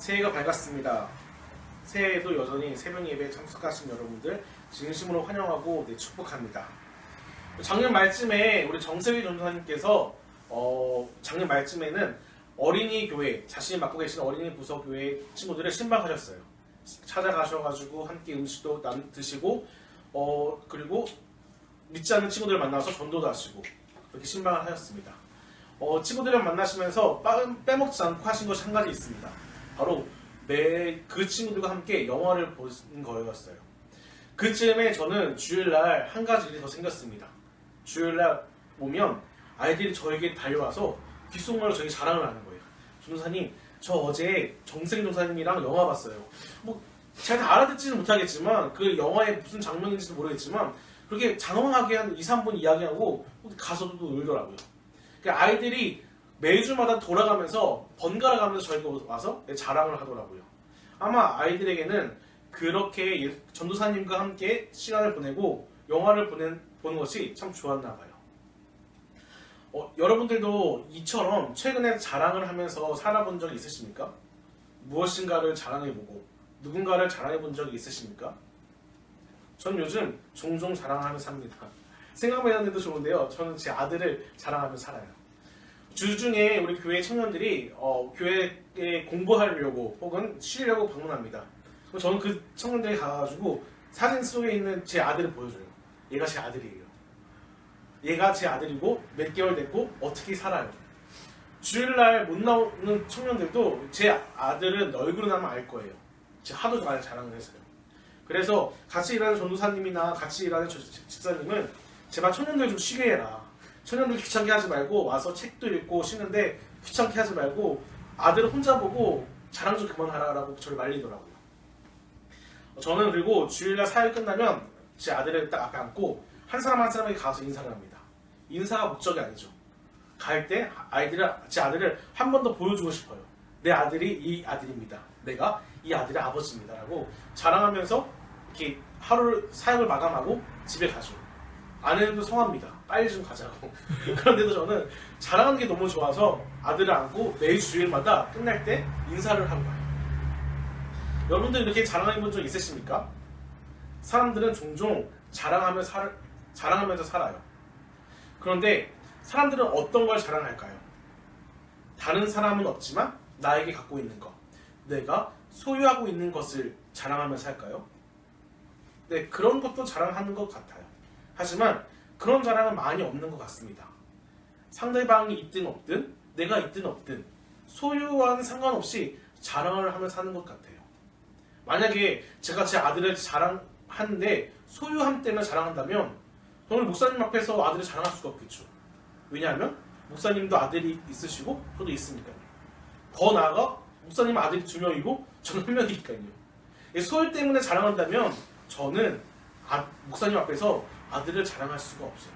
새해가 밝았습니다. 새해에도 여전히 새벽 예배에 참석하신 여러분들 진심으로 환영하고 축복합니다. 작년 말쯤에 우리 정세휘 전도사님께서 작년 말쯤에는 어린이 교회, 자신이 맡고 계신 어린이 부서 교회 친구들을 신방하셨어요. 찾아가셔가지고 함께 음식도 드시고 그리고 믿지 않는 친구들을 만나서 전도도 하시고 그렇게 신방을 하셨습니다. 친구들을 만나시면서 빼먹지 않고 하신 것이 한 가지 있습니다. 바로 그 친구들과 함께 영화를 보는 거였어요. 그쯤에 저는 주일날 한 가지 일이 더 생겼습니다. 주일날 오면 아이들이 저에게 달려와서 귓속말로 저에게 자랑을 하는 거예요. 전도사님, 저 어제 정세기 전도사님이랑 영화 봤어요. 제가 다 알아듣지는 못하겠지만 그 영화의 무슨 장면인지도 모르겠지만 그렇게 장황하게 한 2, 3분 이야기하고 가서도 울더라고요. 그러니까 아이들이 매주마다 돌아가면서 번갈아 가면서 저에게 와서 자랑을 하더라고요. 아마 아이들에게는 그렇게 전도사님과 함께 시간을 보내고 영화를 보는 것이 참 좋았나 봐요. 여러분들도 이처럼 최근에 자랑을 하면서 살아본 적이 있으십니까? 무엇인가를 자랑해보고 누군가를 자랑해본 적이 있으십니까? 전 요즘 종종 자랑하면서 삽니다. 생각만 해도 좋은데요. 저는 제 아들을 자랑하면서 살아요. 주중에 우리 교회 청년들이 교회에 공부하려고 혹은 쉬려고 방문합니다. 그럼 저는 그 청년들이 가가지고 사진 속에 있는 제 아들을 보여줘요. 얘가 제 아들이에요. 얘가 제 아들이고 몇 개월 됐고 어떻게 살아요. 주일날 못 나오는 청년들도 제 아들은 얼굴은 아마 알 거예요. 제가 하도 많이 자랑을 했어요. 그래서 같이 일하는 전도사님이나 같이 일하는 집사님은 제발 청년들 좀 쉬게 해라. 청년들 귀찮게 하지 말고 와서 책도 읽고 쉬는데 귀찮게 하지 말고 아들을 혼자 보고 자랑 좀 그만하라고 저를 말리더라고요. 저는 그리고 주일날 사역이 끝나면 제 아들을 딱 앞에 앉고 한 사람 한 사람에게 가서 인사를 합니다. 인사가 목적이 아니죠. 갈 때 제 아들을 한 번 더 보여주고 싶어요. 내 아들이 이 아들입니다. 내가 이 아들의 아버지입니다. 라고 자랑하면서 이렇게 하루를 사역을 마감하고 집에 가죠. 아내도 성합니다. 빨리 좀 가자고. 그런데도 저는 자랑하는 게 너무 좋아서 아들을 안고 매일 주일마다 끝날 때 인사를 하고 가요. 여러분들 이렇게 자랑해 본 적 있으십니까? 사람들은 종종 자랑하면서 살아요. 그런데 사람들은 어떤 걸 자랑할까요? 다른 사람은 없지만 나에게 갖고 있는 것, 내가 소유하고 있는 것을 자랑하면서 할까요? 네, 그런 것도 자랑하는 것 같아요. 하지만 그런 자랑은 많이 없는 것 같습니다. 상대방이 있든 없든 내가 있든 없든 소유와는 상관없이 자랑을 하면서 사는 것 같아요. 만약에 제가 제 아들을 자랑하는데 소유함 때문에 자랑한다면 저는 목사님 앞에서 아들을 자랑할 수가 없겠죠. 왜냐하면 목사님도 아들이 있으시고 저도 있으니까요. 더 나아가 목사님 아들이 2명이고 저는 1명이니까요. 소유 때문에 자랑한다면 저는 목사님 앞에서 아들을 자랑할 수가 없어요.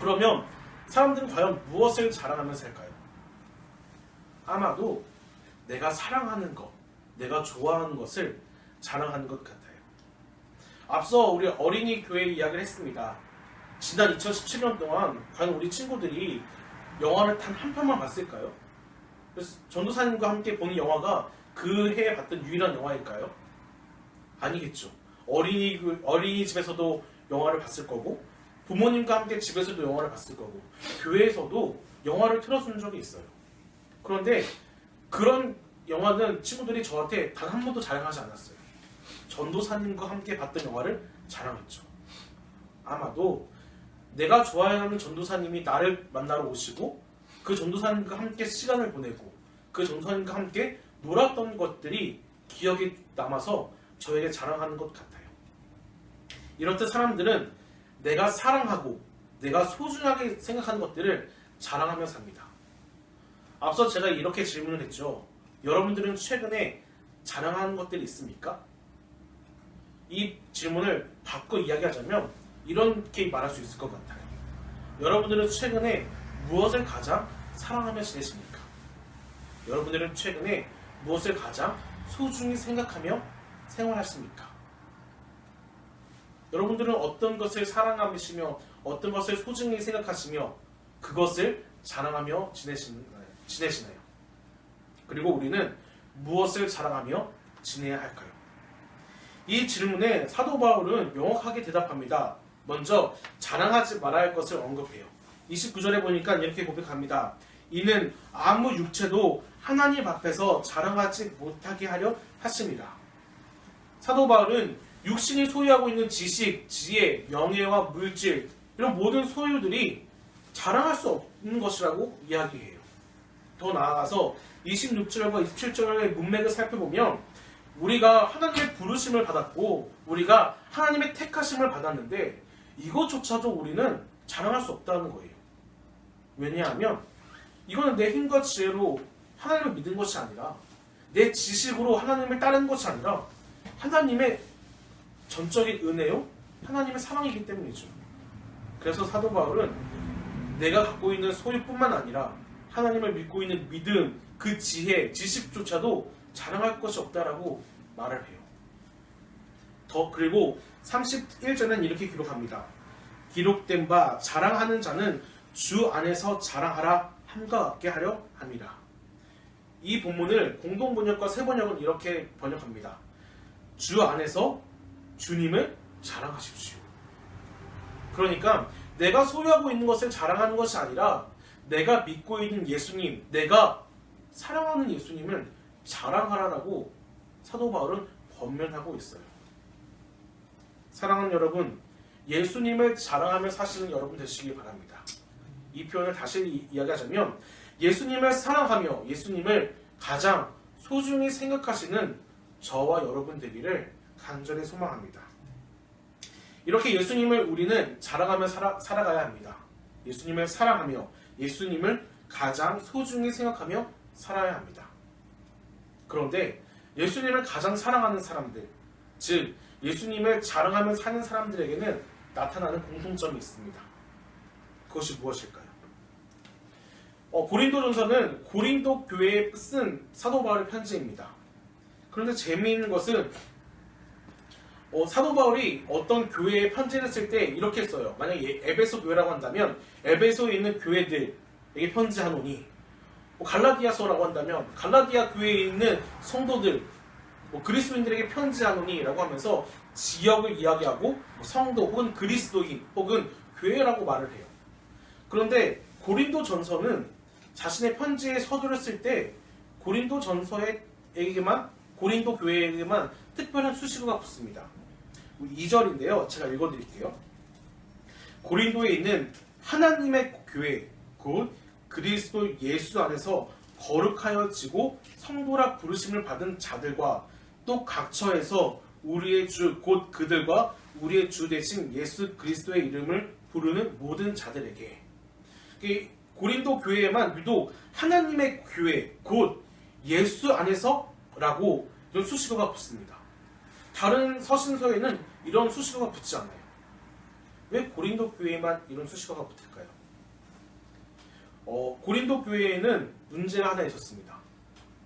그러면 사람들은 과연 무엇을 자랑하면서 할까요? 아마도 내가 사랑하는 것, 내가 좋아하는 것을 자랑하는 것 같아요. 앞서 우리 어린이 교회 이야기를 했습니다. 지난 2017년 동안 과연 우리 친구들이 영화를 단 한 편만 봤을까요? 그래서 전도사님과 함께 보는 영화가 그 해에 봤던 유일한 영화일까요? 아니겠죠. 어린이집에서도 영화를 봤을 거고 부모님과 함께 집에서도 영화를 봤을 거고 교회에서도 영화를 틀어준 적이 있어요. 그런데 그런 영화는 친구들이 저한테 단 한 번도 자랑하지 않았어요. 전도사님과 함께 봤던 영화를 자랑했죠. 아마도 내가 좋아하는 전도사님이 나를 만나러 오시고 그 전도사님과 함께 시간을 보내고 그 전도사님과 함께 놀았던 것들이 기억에 남아서 저에게 자랑하는 것 같아요. 이렇듯 사람들은 내가 사랑하고 내가 소중하게 생각하는 것들을 자랑하며 삽니다. 앞서 제가 이렇게 질문을 했죠. 여러분들은 최근에 자랑하는 것들이 있습니까? 이 질문을 바꿔 이야기하자면 이렇게 말할 수 있을 것 같아요. 여러분들은 최근에 무엇을 가장 사랑하며 지내십니까? 여러분들은 최근에 무엇을 가장 소중히 생각하며 생활하십니까? 여러분들은 어떤 것을 사랑하시며 어떤 것을 소중히 생각하시며 그것을 자랑하며 지내시나요? 그리고 우리는 무엇을 자랑하며 지내야 할까요? 이 질문에 사도 바울은 명확하게 대답합니다. 먼저 자랑하지 말아야 할 것을 언급해요. 29절에 보니까 이렇게 고백합니다. 이는 아무 육체도 하나님 앞에서 자랑하지 못하게 하려 하심이라. 사도 바울은 육신이 소유하고 있는 지식, 지혜, 명예와 물질 이런 모든 소유들이 자랑할 수 없는 것이라고 이야기해요. 더 나아가서 26절과 27절의 문맥을 살펴보면 우리가 하나님의 부르심을 받았고 우리가 하나님의 택하심을 받았는데 이것조차도 우리는 자랑할 수 없다는 거예요. 왜냐하면 이거는 내 힘과 지혜로 하나님을 믿은 것이 아니라 내 지식으로 하나님을 따른 것이 아니라 하나님의 전적인 은혜요, 하나님의 사랑이기 때문이죠. 그래서 사도 바울은 내가 갖고 있는 소유뿐만 아니라 하나님을 믿고 있는 믿음, 그 지혜, 지식조차도 자랑할 것이 없다라고 말을 해요. 그리고 31절은 이렇게 기록합니다. 기록된 바 자랑하는 자는 주 안에서 자랑하라 함과 같게 하려 함이라. 이 본문을 공동번역과 새번역은 이렇게 번역합니다. 주 안에서 주님을 자랑하십시오. 그러니까 내가 소유하고 있는 것을 자랑하는 것이 아니라 내가 믿고 있는 예수님, 내가 사랑하는 예수님을 자랑하라라고 사도 바울은 권면하고 있어요. 사랑하는 여러분, 예수님을 자랑하며 사시는 여러분 되시기 바랍니다. 이 표현을 다시 이야기하자면 예수님을 사랑하며 예수님을 가장 소중히 생각하시는 저와 여러분 되기를 간절히 소망합니다. 이렇게 예수님을 우리는 자랑하며 살아가야 합니다. 예수님을 사랑하며 예수님을 가장 소중히 생각하며 살아야 합니다. 그런데 예수님을 가장 사랑하는 사람들, 즉 예수님을 자랑하며 사는 사람들에게는 나타나는 공통점이 있습니다. 그것이 무엇일까요? 고린도전서는 고린도 교회에 쓴 사도 바울의 편지입니다. 그런데 재미있는 것은 사도 바울이 어떤 교회에 편지를 쓸 때 이렇게 써요. 만약에 에베소 교회라고 한다면 에베소에 있는 교회들에게 편지하노니, 갈라디아서라고 한다면 갈라디아 교회에 있는 성도들, 그리스도인들에게 편지하노니 라고 하면서 지역을 이야기하고 성도 혹은 그리스도인 혹은 교회라고 말을 해요. 그런데 고린도 전서는 자신의 편지의 서두를 쓸 때 고린도 전서에게만, 고린도 교회에게만 특별한 수식어가 붙습니다. 2절인데요. 제가 읽어드릴게요. 고린도에 있는 하나님의 교회, 곧 그리스도 예수 안에서 거룩하여지고 성도라 부르심을 받은 자들과 또 각처에서 우리의 주, 곧 그들과 우리의 주 되신 예수 그리스도의 이름을 부르는 모든 자들에게. 고린도 교회에만 유독 하나님의 교회, 곧 예수 안에서 라고 이런 수식어가 붙습니다. 다른 서신서에는 이런 수식어가 붙지 않아요. 왜 고린도 교회에만 이런 수식어가 붙을까요? 고린도 교회에는 문제가 하나 있었습니다.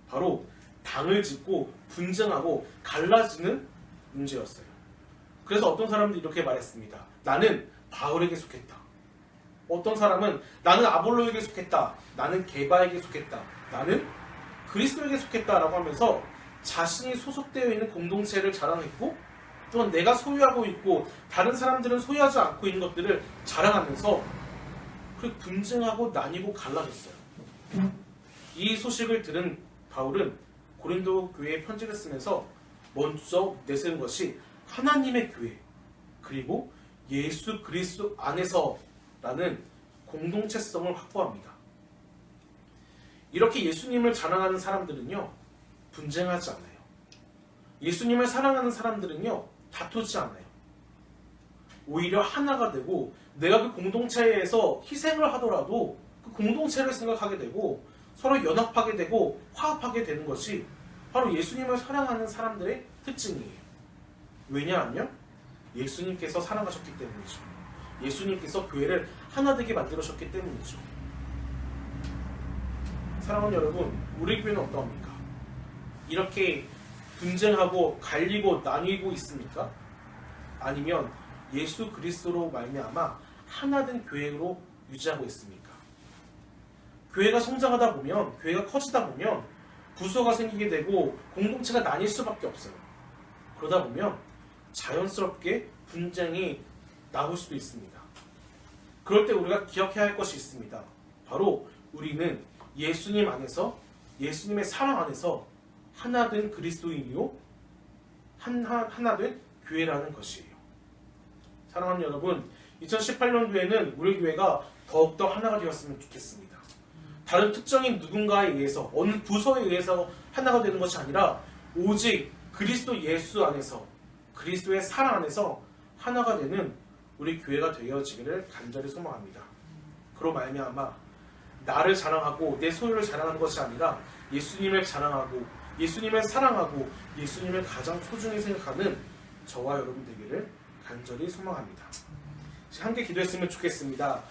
바로 당을 짓고 분쟁하고 갈라지는 문제였어요. 그래서 어떤 사람들이 이렇게 말했습니다. 나는 바울에게 속했다. 어떤 사람은 나는 아볼로에게 속했다. 나는 게바에게 속했다. 나는 그리스도에게 속했다라고 하면서 자신이 소속되어 있는 공동체를 자랑했고, 또한 내가 소유하고 있고 다른 사람들은 소유하지 않고 있는 것들을 자랑하면서 분쟁하고 나뉘고 갈라졌어요. 이 소식을 들은 바울은 고린도 교회에 편지를 쓰면서 먼저 내세운 것이 하나님의 교회, 그리고 예수 그리스도 안에서라는 공동체성을 확보합니다. 이렇게 예수님을 자랑하는 사람들은요, 분쟁하지 않아요. 예수님을 사랑하는 사람들은요, 다투지 않아요. 오히려 하나가 되고 내가 그 공동체에서 희생을 하더라도 그 공동체를 생각하게 되고 서로 연합하게 되고 화합하게 되는 것이 바로 예수님을 사랑하는 사람들의 특징이에요. 왜냐하면 예수님께서 사랑하셨기 때문이죠. 예수님께서 교회를 하나 되게 만들으셨기 때문이죠. 사랑하는 여러분, 우리 교회는 어떠합니까? 이렇게 분쟁하고 갈리고 나뉘고 있습니까? 아니면 예수 그리스도로 말미암아 하나된 교회로 유지하고 있습니까? 교회가 성장하다 보면, 교회가 커지다 보면 부서가 생기게 되고 공동체가 나뉠 수밖에 없어요. 그러다 보면 자연스럽게 분쟁이 나올 수도 있습니다. 그럴 때 우리가 기억해야 할 것이 있습니다. 바로 우리는 예수님 안에서, 예수님의 사랑 안에서 하나된 그리스도인이요 하나된 교회라는 것이에요. 사랑하는 여러분, 2018년도에는 우리 교회가 더욱더 하나가 되었으면 좋겠습니다. 다른 특정인 누군가에 의해서, 어느 부서에 의해서 하나가 되는 것이 아니라 오직 그리스도 예수 안에서, 그리스도의 사랑 안에서 하나가 되는 우리 교회가 되어지기를 간절히 소망합니다. 그로 말미암아 나를 자랑하고 내 소유를 자랑하는 것이 아니라 예수님을 자랑하고 예수님을 사랑하고 예수님을 가장 소중히 생각하는 저와 여러분 되기를 간절히 소망합니다. 함께 기도했으면 좋겠습니다.